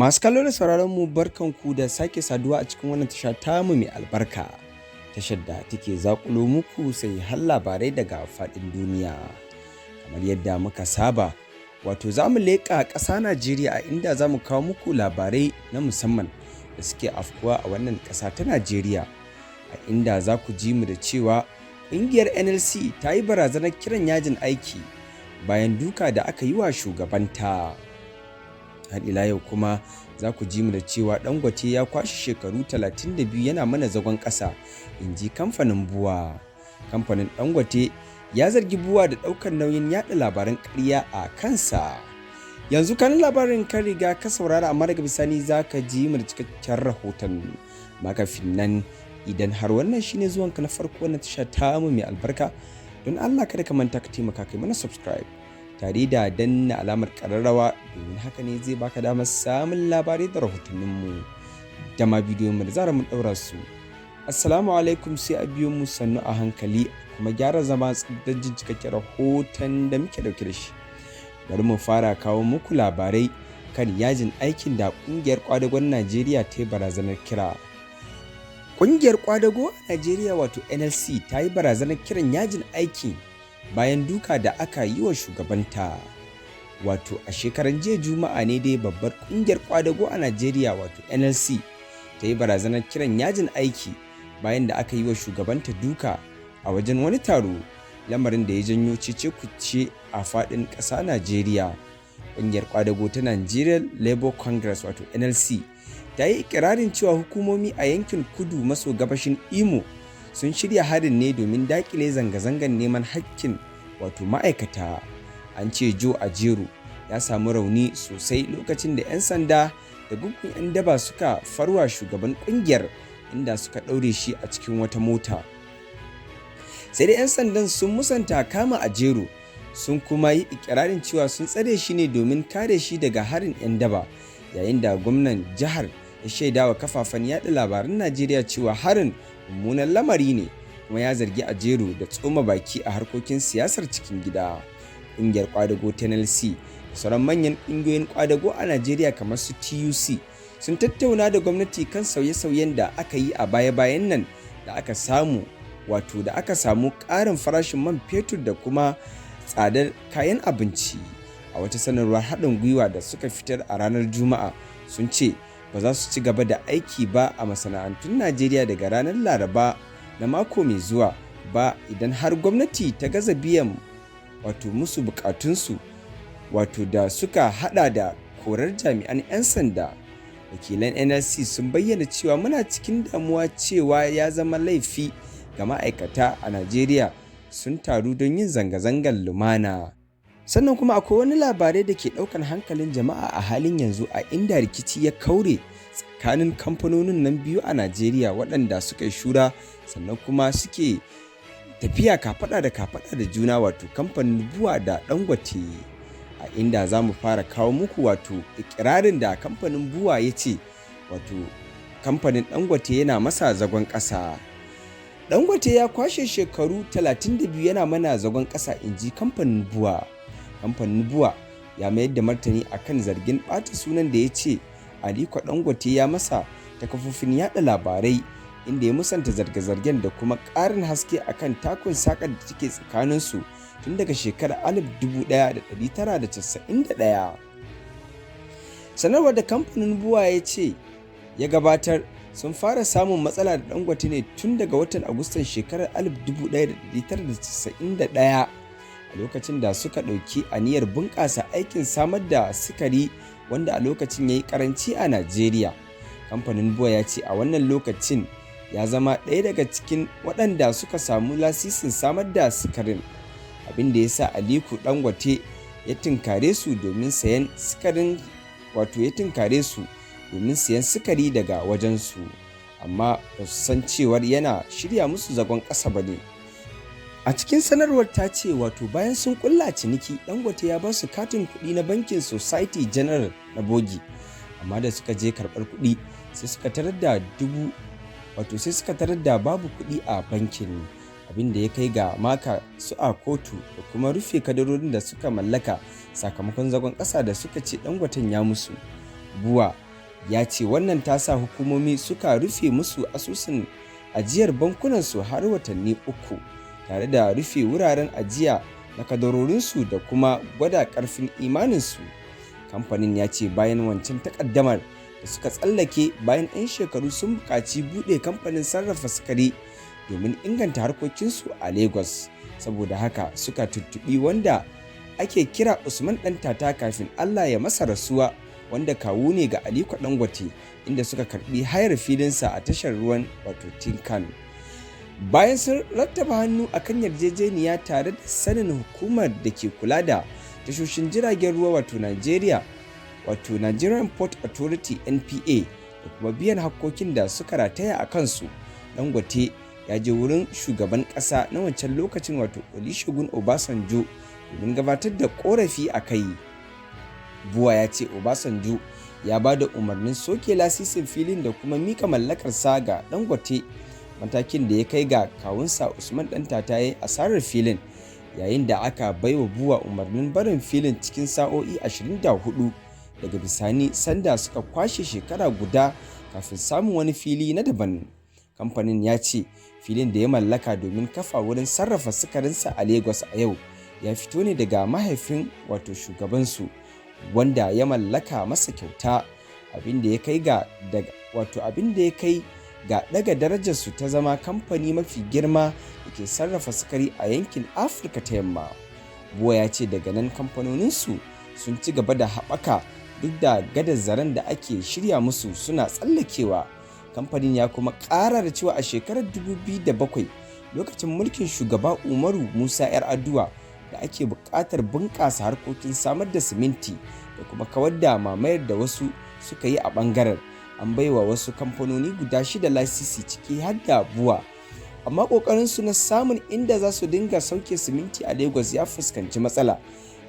Masu kallo da sauraron mu barkanku da sake saduwa a cikin wannan tasha tamu mai albarka. Tashar da take zakulo muku sai har labarai daga faɗin duniya. Kamar yadda muka saba, wato za mu leƙa ƙasa Najeriya a inda za mu kawo muku labarai na musamman da suke afkuwa a wannan ƙasa ta Najeriya. A inda za ku ji mu da cewa ƙungiyar NLC ta yi barazanar kiran yajin aiki bayan duka da aka yi wa shugabanta. Har ila yau kuma za ku ji mu da cewa Dangote ya kwashe shekaru 32 yana mana zagon ƙasa, in ji kamfanin BUA. Kamfanin Dangote ya zargi BUA da ɗaukar nauyin yaɗa labaran ƙarya a kansa. Yanzu kan labarin kan riga ka saurara, amma daga bisani za ka ji mu da cikakken rahoton. Makafin nan, idan har wannan shine zuwanka na farko na tasha tamu mai albarka, don Allah kada ka manta ka taimaka kai mana subscribe tare da danna alamar ƙararrawa, domin haka ne zai baka damar samun labarai da rahotanninmu da ma bidiyon da zarar mun ɗaura su. Assalamu alaikum, sai a biyo mu sannu a hankali kuma gyara zama don jin cikakken rahoton da muke ɗauke da shi. Bari mu fara kawo muku labarai kan yajin aikin da ƙungiyar kwadagon Najeriya ta yi barazanar kira. Ƙungiyar kwadago a Najeriya wato NLC ta yi barazanar kiran yajin aiki bayan duka da aka yi wa shugabanta. Wato a shekaran jiya Juma'a ne dai babbar ƙungiyar kwadago a Najeriya wato NLC ta yi barazanar kiran yajin aiki bayan da aka yi wa shugabanta duka a wajen wani taro, lamarin da ya janyo cece-kuce a faɗin ƙasa Najeriya. Ƙungiyar kwadago ta Nigeria Labour Congress wato NLC ta yi ikirarin cewa hukumomi a yankin kudu maso gabashin Imo sun shirya harin ne domin daƙile zanga-zangar neman haƙƙin wato ma'aikata. An ce Joe Ajaero ya samu rauni sosai lokacin da 'yan sanda da gungun 'yan daba suka farwa shugaban ƙungiyar, inda suka ɗaure shi a cikin wata mota. Sai dai 'yan sandan sun musanta kama Ajaero, sun kuma yi ikirarin cewa sun tsare shi ne domin kare shi daga harin 'yan daba, yayin da gwamnan jihar ya shaidawa kafafen yaɗa labaran Najeriya cewa harin mummunan lamari ne, kuma ya zargi Ajaero da tsoma baki a harkokin siyasar cikin gida. Ƙungiyar kwadago ta NLC da sauran manyan ƙungiyoyin kwadago a Najeriya kamar su TUC sun tattauna da gwamnati kan sauye-sauyen da aka yi a baya-bayan nan da aka samu ƙarin farashin man fetur da kuma tsadar kayan abinci. A wata sanarwar haɗin gwiwa da suka fitar a ranar Juma'a, sun ce ba za su ci gaba da aiki ba a masana'antun Najeriya daga ranar Laraba na mako mai zuwa ba idan har gwamnati ta gaza biyan musu bukatunsu, da suka hada da korar jami'an 'yan sanda. Wakilan NLC sun bayyana cewa muna cikin damuwa cewa ya zama laifi ga ma'aikata a Najeriya sun taru don yin zanga-zangar lumana. Sannan kuma akwai wani labarai da ke ɗaukan hankalin jama'a a halin yanzu, a inda rikici ya kaure tsakanin kamfanonin nan biyu a Najeriya waɗanda suka yi shura sannan kuma suke tafiya kafaɗa da kafaɗa da juna, wato kamfanin BUA da Dangote. A inda za mu fara kawo muku ikirarin da kamfanin BUA ya ce kamfanin Dangote yana masa zagon ƙasa. Dangote ya kwashe shekaru 32 yana mana zagon ƙasa, in ji kamfanin BUA. Kamfanin BUA ya mayar da martani akan zargin ɓata sunan da ya ce Aliko Dangote ya masa ta kafofin yaɗa labarai, inda ya musanta zarge-zargen da kuma ƙarin haske akan takun saƙar da take tsakaninsu tun daga shekarar 1991. Sanarwar da kamfanin BUA ya ce ya gabatar sun fara samun matsala da Dangote ne tun daga watan Agustan shekarar 1991, a lokacin da suka ɗauki aniyar bunƙasa aikin samar da sukari wanda a lokacin ya yi ƙaranci a Najeriya. Kamfanin BUA ya ce a wannan lokacin ya zama ɗaya daga cikin waɗanda suka samu lasisin samar da sukarin, abin da ya sa Aliko Dangote ya tinkare su domin sayan sukari daga wajensu, amma ba su san cewar yana shirya musu zagon ƙasa ba ne. A cikin sanarwar ta ce bayan sun kulla ciniki, Dangote ya ba su katin kuɗi na bankin Society General na bogi, amma da suka je karɓar kuɗi sai suka tarar da babu kuɗi a bankin, abin da ya kai ga maka su a kotu da kuma rufe kadarorin da suka mallaka sakamakon zagon ƙasa da suka ce Dangoten ya musu. BUA ya ce wannan ta sa hukumomi suka rufe musu asusun ajiyar bankunansu har watanni 3 tare da rufe wuraren ajiya na kadarorinsu da kuma gwada ƙarfin imaninsu. Kamfanin ya ce bayan wancan takaddamar da suka tsallake bayan 'yan shekaru sun buƙaci buɗe kamfanin sarrafa sukari domin inganta harkokinsu a Lagos. Saboda haka suka tuntuɓi wanda ake kira Usman Ɗantata kafin Allah ya masa rasuwa, wanda kawu ne ga Aliko Dangote, inda suka karɓi hayar filinsa a tashar ruwan wato Tinkan. Bayan sun rattaba hannu akan yarjejeniya tare da sanin hukumar da ke kula da tashoshin jiragen ruwa wato Najeriya wato Nigerian Port Authority NPA da kuma biyan hakkokin da suka rataya a kansu, Dangote ya je wurin shugaban ƙasa na wancan lokacin wato Olusegun Obasanjo domin gabatar da ƙorafi a kai. BUA ya ce Obasanjo ya ba da umarnin soke lasisin filin da kuma mika mallakarsa ga Dangote, matakin da ya kai ga kawunsa Usman Ɗantata ya yi asarar filin, yayin da aka baiwa BUA umarnin barin filin cikin sa'o'i 24 daga bisani, sanda suka kwashe shekara guda kafin samun wani fili na daban. Kamfanin ya ce filin da ya mallaka domin kafa wurin sarrafa sukarinsa a Lagos a yau ya fito ne daga mahaifin wato shugabansu, wanda ya mallaka masa kyauta, abin da ya kai ga daga darajarsu ta zama kamfani mafi girma da ke sarrafa sukari a yankin Afirka ta Yamma. BUA ya ce daga nan kamfanoninsu sun ci gaba da haɓaka duk da gadar zaren da ake shirya musu suna tsallakewa. Kamfanin ya kuma ƙara da cewa a shekarar 2007 lokacin mulkin shugaba Umaru Musa 'Yar'aduwa da ake buƙatar bunƙasa harkokin samar da siminti da kuma kawar da mamayar da wasu suka yi a ɓangaren, an baiwa wasu kamfanoni guda 6 lasisi ciki har da BUA, amma ƙoƙarinsu na samun inda za su dinga sauke siminti a Lagos ya fuskanci matsala,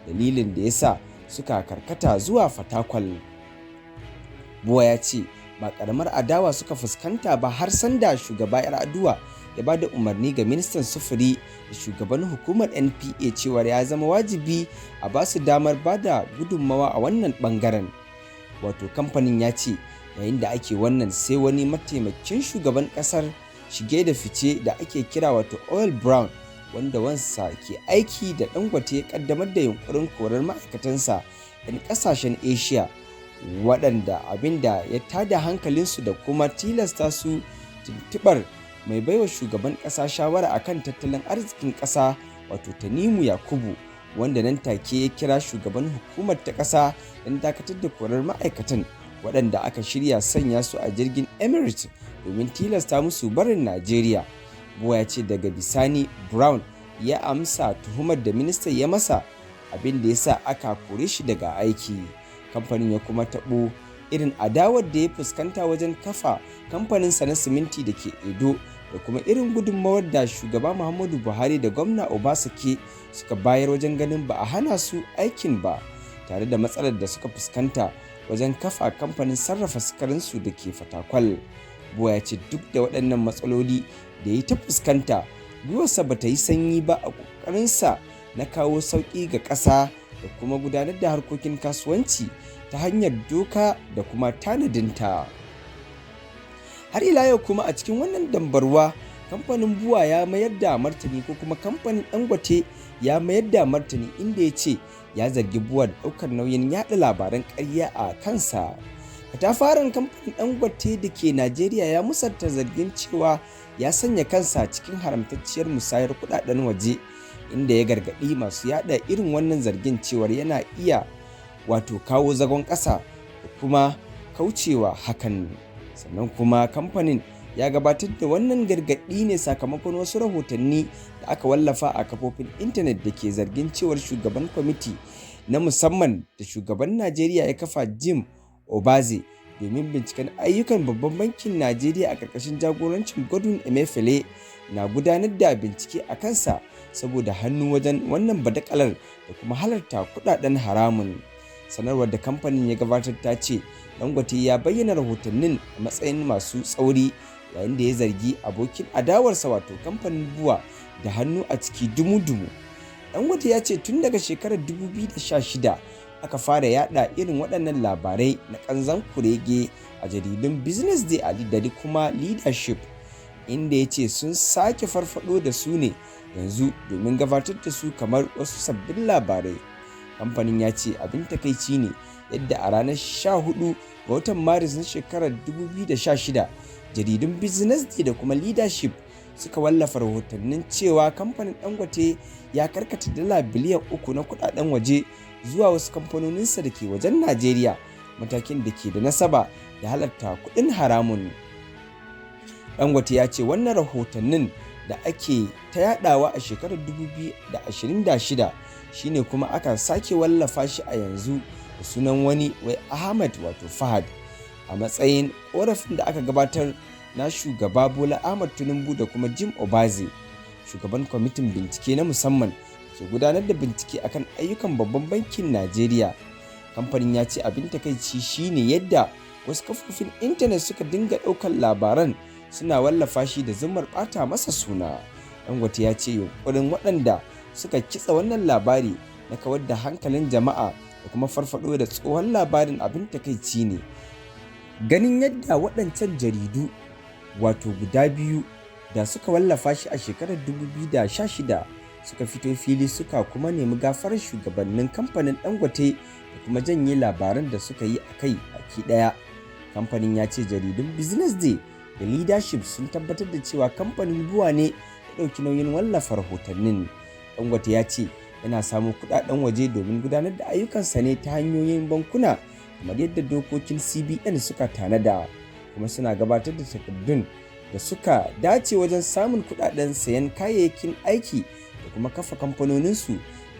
dalilin da ya sa suka karkata zuwa Fatakwal. BUA ya ce ba ƙaramar adawa suka fuskanta ba har sanda shugaba 'Yar'aduwa ya ba da umarni ga ministan sufuri da shugaban hukumar NPA cewar ya zama wajibi a ba su damar ba da gudunmawa a wannan ɓangaren. Wato kamfanin ya ce yayin da ake wannan sai wani mataimakin shugaban ƙasar shige da fice da ake kira wato Oil Brown, wanda wansa ke aiki da Dangote ya kaddamar da yunkurin korar ma'aikatansa 'yan ƙasashen Asia, waɗanda abin da ya tada hankalinsu da kuma tilasta su tuntuɓar mai baiwa shugaban ƙasa shawara akan tattalin arzikin ƙasa wato Tanimu Yakubu, wanda nan take ya kira shugaban hukumar ta ƙasa don dakatar da korar ma'aikatan waɗanda aka shirya sanya su a jirgin Emirates domin tilasta musu barin Najeriya. BUA ya ce daga bisani Brown ya amsa tuhumar da ministan ya masa, abin da ya sa aka kore shi daga aiki. Kamfanin ya kuma taɓo irin adawar da ya fuskanta wajen kafa kamfaninsa na siminti da ke Edo da kuma irin gudunmawar da shugaba Muhammadu Buhari da gwamna Obasake suka bayar wajen ganin ba a hana su aikin ba, tare da matsalar da suka fuskanta wajen kafa kamfanin sarrafa sukarinsu da ke Fatakwal. BUA ya ce duk da waɗannan matsaloli da ya ta fuskanta, gwiwarsa ba ta yi sanyi ba a ƙoƙarinsa na kawo sauƙi ga ƙasa da kuma gudanar da harkokin kasuwanci ta hanyar doka da kuma tanadinta. Har ila yau kuma a cikin wannan dambarwa, kamfanin BUA ya mayar da martani, ko kuma kamfanin Dangote ya mayar da martani, inda ya ce ya zargi BUA da ɗaukar nauyin yaɗa labaran ƙarya a kansa. Katafaren kamfanin Dangote da ke Najeriya ya musanta zargin cewa ya sanya kansa cikin haramtacciyar musayar kuɗaɗen waje, inda ya gargaɗi masu yaɗa irin wannan zargin cewar yana iya wato kawo zagon ƙasa da kuma kaucewa hakan. Sannan kuma kamfanin ya gabatar da wannan gargaɗi ne sakamakon wasu rahotanni da aka wallafa a kafofin intanet da ke zargin cewar shugaban kwamiti na musamman da shugaban Najeriya ya kafa Jim Obaze domin binciken ayyukan babban bankin Najeriya a ƙarƙashin jagorancin Godwin Emefiele na gudanar da bincike a kansa saboda hannu wajen wannan badakalar da kuma halarta kuɗaɗen haramun. Sanarwar da kamfanin ya gabatar ta ce Dangote ya bayyana rahotannin a matsayin masu tsauri, yayin da ya zargi abokin adawarsa wato kamfanin BUA da hannu a ciki dumu-dumu. Dangote ya ce tun daga shekarar 2016 aka fara yada irin waɗannan labarai na ƙanzan kurege a jaridun Business Day da kuma Leadership, inda ya ce sun sake farfado da su ne yanzu domin gabatar da su kamar wasu sabbin labarai. Kamfanin ya ce abin takaici ne yadda a ranar 14 ga watan Maris na shekarar 2016 jaridun Business Day da kuma Leadership suka wallafa rahotannin cewa kamfanin Dangote ya karkata dala biliyan 3 na kudaden waje zuwa wasu kamfanoninsa da ke wajen Najeriya, matakin da ke da nasaba da halatta kudin haramun. Dangote ya ce wannan rahotannin da ake ta yadawa a shekarar 2026 shine kuma aka sake wallafa shi a yanzu da sunan wani wai Ahmad wato Fahad a matsayin korafin da aka gabatar na shugaba Bola Ahmad Tinubu da kuma Jim Obaze, shugaban kwamitin bincike na musamman ke gudanar da bincike akan ayyukan babban bankin Najeriya. Kamfanin ya ce abin takaici shine yadda wasu kafofin intanet suka dinga ɗaukar labaran suna wallafa shi da zumar ɓata masa suna. Dangote ya ce yunkurin waɗanda suka kitsa wannan labari na kawar da hankalin jama'a da kuma farfado da tsohon labarin abin takaici ne. Ganin yadda waɗancan jaridu wato guda biyu da suka wallafa shi a shekarar 2016 suka fito fili suka kuma nemi gafarar shugabannin kamfanin Dangote da kuma janye labaran da suka yi a kai baki ɗaya. Kamfanin ya ce jaridun Business Day da Leadership sun tabbatar da cewa kamfanin BUA ne ya ɗauki nauyin wallafa rahotannin. Dangote ya ce yana samun kuɗaɗen waje domin gudanar da ayyukansa ne ta hanyoyin bankuna kamar yadda dokokin CBN suka tanada, kuma suna gabatar da takardun da suka dace wajen samun kuɗaɗen sayan kayayyakin aiki da kuma kafa kamfanoninsu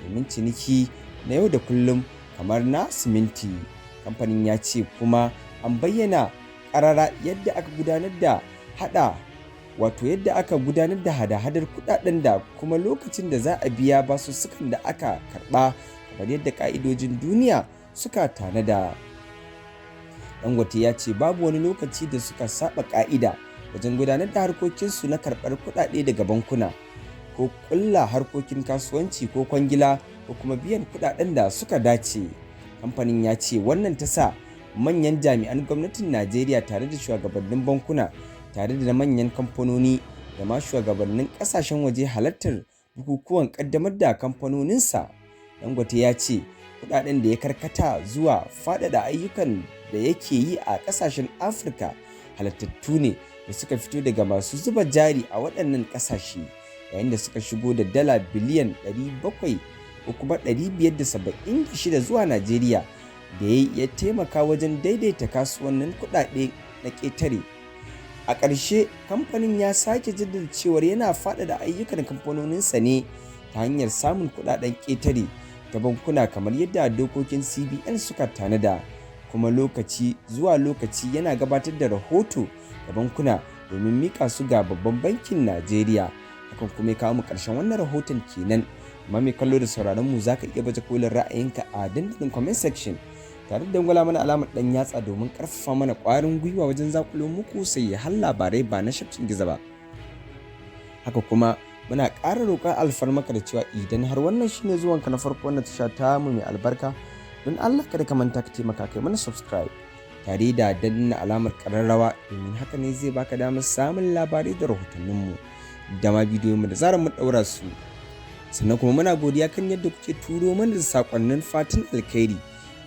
domin ciniki na yau da kullum kamar na siminti. Kamfanin ya ce kuma an bayyana ƙarara yadda aka gudanar da hada-hadar kuɗaɗen da kuma lokacin da za a biya basussukan da aka karɓa kamar yadda ƙa'idojin duniya suka tanada. Dangote ya ce babu wani lokaci da suka saba ƙa'ida wajen gudanar da harkokinsu na karɓar kuɗaɗe daga bankuna ko ƙulla harkokin kasuwanci ko kwangila ko kuma biyan kuɗaɗen da suka dace. Kamfanin ya ce wannan ta sa manyan jami'an gwamnatin Najeriya tare da shugabannin bankuna tare da manyan kamfanoni da ma shugabannin ƙasashen waje halartar bukukuwan ƙaddamar da kamfanoninsa. Dangote ya ce kuɗaɗen da ya karkata zuwa faɗaɗa ayyukan da yake yi a ƙasashen Afirka halattattu ne da suka fito daga masu zuba jari a waɗannan ƙasashe, yayin da suka shigo da dala biliyan 700 ko kuma 576 zuwa Najeriya da ya taimaka wajen daidaita kasuwannin kuɗaɗe na ƙetare. A ƙarshe, kamfanin ya sake jaddada cewar yana faɗaɗa ayyukan kamfanoninsa ne ta hanyar samun kuɗaɗen ƙetare ta bankuna kamar yadda dokokin CBN suka tanada, kuma lokaci zuwa lokaci yana gabatar da rahoto ga bankuna domin mika su ga babban bankin Najeriya. Hakan kuma ya kawo mu ƙarshen wannan rahoton kenan. Amma mai kallo da sauraron mu zaka iya baje kolin ra'ayinka a dandalin comment section tare da dangwala mana alamar dan yatsa domin karfafa mana ƙwarin gwiwa wajen zakulo muku sai har labarai ba na shafcin giza ba. Haka kuma muna ƙara roƙon alfarmaka da cewa idan har wannan shine zuwanka na farko wannan tasha ta mu mai albarka, don Allah kada ka manta ka taimaka kai mana subscribe tare da danna alamar ƙararrawa, domin haka ne zai baka damar samun labarai da rahotanninmu da ma bidiyoyinmu da zarar mun ɗaura su. Sannan kuma muna godiya kan yadda kuke turo mana da sakonnin fatan alkhairi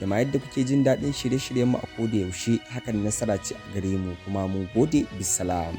da ma yadda kuke jin daɗin shirye-shiryenmu a koda yaushe. Hakan nasara ce a gare mu, kuma mun gode. Bisalam.